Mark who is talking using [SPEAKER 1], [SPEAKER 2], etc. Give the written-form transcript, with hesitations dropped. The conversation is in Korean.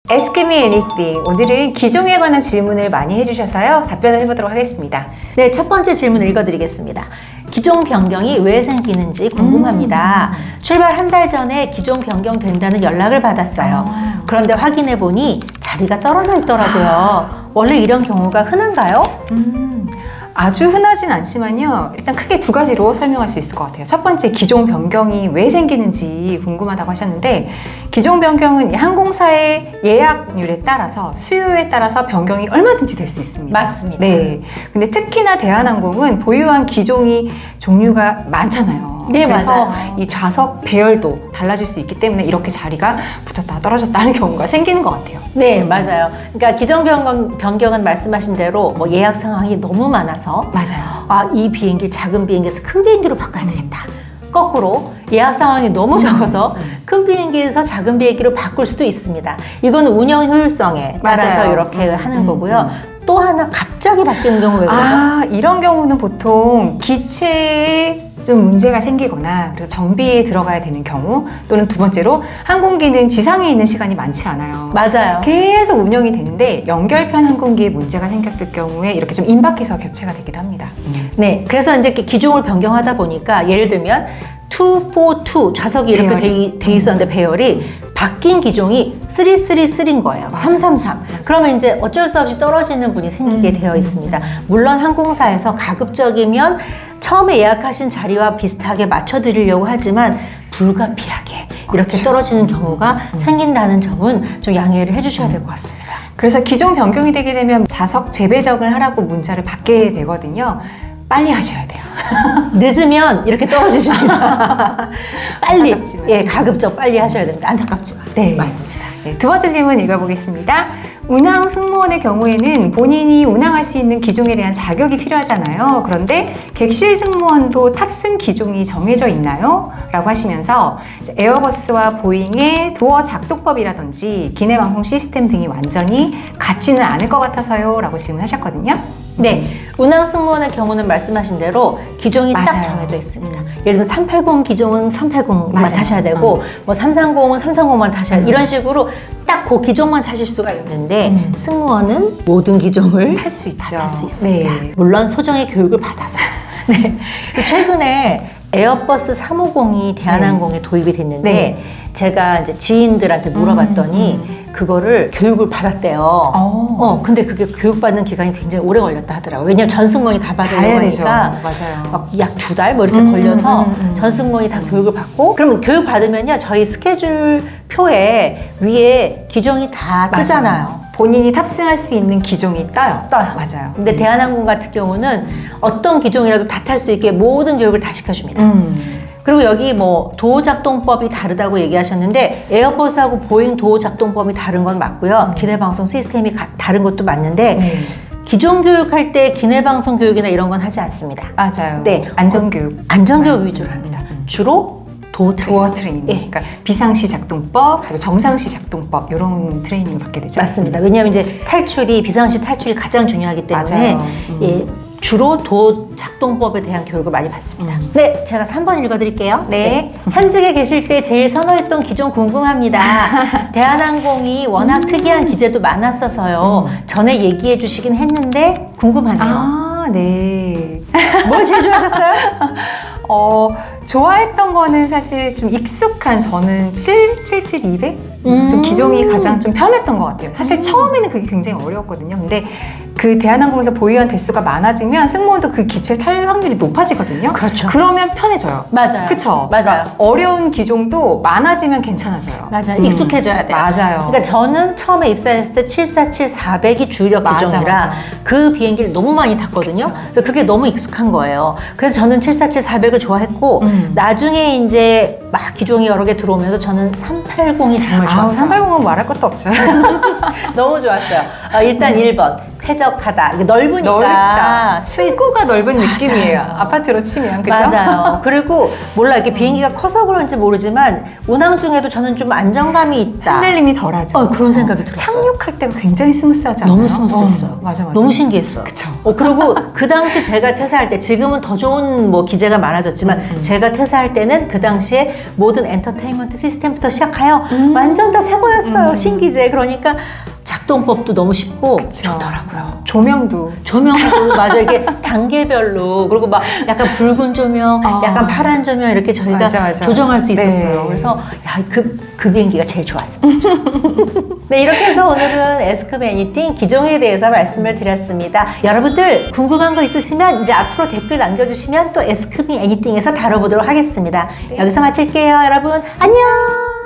[SPEAKER 1] Ask me anything. 오늘은 기종에 관한 질문을 많이 해주셔서요. 답변을 해보도록 하겠습니다.
[SPEAKER 2] 네, 첫 번째 질문을 읽어드리겠습니다. 기종 변경이 왜 생기는지 궁금합니다. 출발 한 달 전에 기종 변경된다는 연락을 받았어요. 그런데 확인해보니 자리가 떨어져 있더라고요. 원래 이런 경우가 흔한가요?
[SPEAKER 1] 아주 흔하진 않지만요. 일단 크게 두 가지로 설명할 수 있을 것 같아요. 첫 번째, 기종 변경이 왜 생기는지 궁금하다고 하셨는데, 기종 변경은 이 항공사의 예약률에 따라서, 수요에 따라서 변경이 얼마든지 될 수 있습니다.
[SPEAKER 2] 맞습니다.
[SPEAKER 1] 네. 근데 특히나 대한항공은 보유한 기종이 종류가 많잖아요.
[SPEAKER 2] 네,
[SPEAKER 1] 그래서
[SPEAKER 2] 맞아요.
[SPEAKER 1] 이 좌석 배열도 달라질 수 있기 때문에 이렇게 자리가 붙었다 떨어졌다 하는 경우가 생기는 것 같아요.
[SPEAKER 2] 네, 맞아요. 그러니까 기종 변경은 말씀하신 대로 뭐 예약 상황이 너무 많아서
[SPEAKER 1] 맞아요.
[SPEAKER 2] 이 비행기를 작은 비행기에서 큰 비행기로 바꿔야 되겠다. 거꾸로 예약 상황이 너무 적어서 큰 비행기에서 작은 비행기로 바꿀 수도 있습니다. 이건 운영 효율성에 따라서
[SPEAKER 1] 맞아요.
[SPEAKER 2] 이렇게 하는 거고요. 또 하나 갑자기 바뀌는 경우 왜 그러죠?
[SPEAKER 1] 이런 경우는 보통 기체에 좀 문제가 생기거나 그래서 정비에 들어가야 되는 경우, 또는 두 번째로 항공기는 지상에 있는 시간이 많지 않아요.
[SPEAKER 2] 맞아요.
[SPEAKER 1] 계속 운영이 되는데 연결편 항공기에 문제가 생겼을 경우에 이렇게 좀 임박해서 교체가 되기도 합니다.
[SPEAKER 2] 네, 그래서 이제 이렇게 기종을 변경하다 보니까 예를 들면 242 좌석이 이렇게 돼 있었는데 배열이 바뀐 기종이 333인 거예요.
[SPEAKER 1] 맞아.
[SPEAKER 2] 333. 그러면 이제 어쩔 수 없이 떨어지는 분이 생기게 되어 있습니다. 물론 항공사에서 가급적이면 처음에 예약하신 자리와 비슷하게 맞춰드리려고 하지만 불가피하게 이렇게
[SPEAKER 1] 그렇죠.
[SPEAKER 2] 떨어지는 경우가 생긴다는 점은 좀 양해를 해주셔야 될 것 같습니다.
[SPEAKER 1] 그래서 기종 변경이 되게 되면 좌석 재배정을 하라고 문자를 받게 되거든요. 빨리 하셔야 돼요.
[SPEAKER 2] 늦으면 이렇게 떨어지십니다. 빨리,
[SPEAKER 1] 안타깝지만.
[SPEAKER 2] 예, 가급적 빨리 하셔야 됩니다. 안타깝지만.
[SPEAKER 1] 네,
[SPEAKER 2] 맞습니다.
[SPEAKER 1] 네, 두 번째 질문 읽어보겠습니다. 운항 승무원의 경우에는 본인이 운항할 수 있는 기종에 대한 자격이 필요하잖아요. 그런데 객실 승무원도 탑승 기종이 정해져 있나요? 라고 하시면서 이제 에어버스와 보잉의 도어 작동법이라든지 기내 방송 시스템 등이 완전히 같지는 않을 것 같아서요. 라고 질문하셨거든요.
[SPEAKER 2] 네, 운항 승무원의 경우는 말씀하신 대로 기종이 딱
[SPEAKER 1] 맞아요.
[SPEAKER 2] 정해져 있습니다. 예를 들면 380 기종은 380만
[SPEAKER 1] 맞아요.
[SPEAKER 2] 타셔야 되고 뭐 330은 330만 타셔야 이런 식으로 딱 그 기종만 타실 수가 있는데 승무원은 모든 기종을
[SPEAKER 1] 탈 수 있죠.
[SPEAKER 2] 탈 수 있습니다.
[SPEAKER 1] 네.
[SPEAKER 2] 물론 소정의 교육을 받아서. 네. 최근에 에어버스 350이 대한항공에 도입이 됐는데
[SPEAKER 1] 네.
[SPEAKER 2] 제가 이제 지인들한테 물어봤더니 그거를 교육을 받았대요. 근데 그게 교육받는 기간이 굉장히 오래 걸렸다 하더라고요. 왜냐면 전 승무원이 다 받으려고
[SPEAKER 1] 가야 되죠.
[SPEAKER 2] 하니까
[SPEAKER 1] 맞아요.
[SPEAKER 2] 막 약 2달 뭐 이렇게 걸려서 전 승무원이 다 교육을 받고, 그러면 교육 받으면요 저희 스케줄 표에 위에 기종이 다 뜨잖아요.
[SPEAKER 1] 본인이 탑승할 수 있는 기종이 떠요. 맞아요.
[SPEAKER 2] 근데 대한항공 같은 경우는 어떤 기종이라도 다 탈 수 있게 모든 교육을 다 시켜줍니다. 그리고 여기 뭐 도어 작동법이 다르다고 얘기하셨는데 에어버스하고 보잉 도어 작동법이 다른 건 맞고요. 기내방송 시스템이 다른 것도 맞는데 기종 교육할 때 기내방송 교육이나 이런 건 하지 않습니다.
[SPEAKER 1] 맞아요.
[SPEAKER 2] 네,
[SPEAKER 1] 안전교육.
[SPEAKER 2] 안전교육 위주로 합니다. 주로 도어
[SPEAKER 1] 트레이닝.
[SPEAKER 2] 예.
[SPEAKER 1] 그러니까 비상시 작동법, 그리고 정상시 작동법 이런 트레이닝을 받게 되죠.
[SPEAKER 2] 맞습니다. 왜냐하면 이제 탈출이 비상시 탈출이 가장 중요하기 때문에
[SPEAKER 1] 맞아요.
[SPEAKER 2] 예, 주로 도어 작동법에 대한 교육을 많이 받습니다. 네, 제가 3번 읽어드릴게요.
[SPEAKER 1] 네.
[SPEAKER 2] 현직에 계실 때 제일 선호했던 기종 궁금합니다. 대한항공이 워낙 특이한 기제도 많았어서요. 전에 얘기해 주시긴 했는데 궁금하네요.
[SPEAKER 1] 네.
[SPEAKER 2] 뭘 제일 좋아하셨어요?
[SPEAKER 1] 좋아했던 거는 사실 좀 익숙한, 저는 777-200? 좀 기종이 가장 좀 편했던 것 같아요. 사실 처음에는 그게 굉장히 어려웠거든요. 근데 그 대한항공에서 보유한 대수가 많아지면 승무원도 그 기체를 탈 확률이 높아지거든요.
[SPEAKER 2] 그렇죠.
[SPEAKER 1] 그러면 편해져요.
[SPEAKER 2] 맞아요.
[SPEAKER 1] 그쵸?
[SPEAKER 2] 맞아요.
[SPEAKER 1] 그러니까 어려운 기종도 많아지면 괜찮아져요.
[SPEAKER 2] 맞아요. 익숙해져야 돼요.
[SPEAKER 1] 맞아요.
[SPEAKER 2] 그러니까 저는 처음에 입사했을 때 747-400이 주력 기종이라
[SPEAKER 1] 맞아.
[SPEAKER 2] 그 비행기를 너무 많이 탔거든요.
[SPEAKER 1] 그쵸.
[SPEAKER 2] 그래서 그게 너무 익숙한 거예요. 그래서 저는 747-400을 좋아했고 나중에 이제 막 기종이 여러 개 들어오면서 저는 380이 정말 좋았어요.
[SPEAKER 1] 380은 말할 것도 없죠.
[SPEAKER 2] 너무 좋았어요. 일단 1번. 쾌적하다. 이게 넓으니까
[SPEAKER 1] 넓다.
[SPEAKER 2] 스페이스.
[SPEAKER 1] 층고가 넓은 느낌이에요.
[SPEAKER 2] 맞아요.
[SPEAKER 1] 아파트로 치면 그죠?
[SPEAKER 2] 맞아요. 그리고 몰라 이렇게 비행기가 커서 그런지 모르지만 운항 중에도 저는 좀 안정감이 있다.
[SPEAKER 1] 흔들림이 덜하죠.
[SPEAKER 2] 그런 생각이 들었어요.
[SPEAKER 1] 착륙할 때가 굉장히 스무스하잖아요.
[SPEAKER 2] 너무 스무스했어요.
[SPEAKER 1] 맞아.
[SPEAKER 2] 너무 신기했어요.
[SPEAKER 1] 그쵸.
[SPEAKER 2] 그리고 그 당시 제가 퇴사할 때 지금은 더 좋은 뭐 기재가 많아졌지만 제가 퇴사할 때는 그 당시에 모든 엔터테인먼트 시스템부터 시작하여 완전 다 새 거였어요. 신기재. 그러니까 작동법도 너무 쉽고 좋더라고요.
[SPEAKER 1] 조명도
[SPEAKER 2] 조명도 맞아 이게 단계별로 그리고 막 약간 붉은 조명, 약간 파란 조명 이렇게 저희가
[SPEAKER 1] 맞아.
[SPEAKER 2] 조정할 수 있었어요.
[SPEAKER 1] 네.
[SPEAKER 2] 그래서 야, 그 비행기가 제일 좋았습니다. 네, 이렇게 해서 오늘은 에스크 애니띵 기종에 대해서 말씀을 드렸습니다. 여러분들 궁금한 거 있으시면 이제 앞으로 댓글 남겨주시면 또 에스크 애니띵에서 다뤄보도록 하겠습니다. 여기서 마칠게요, 여러분. 안녕.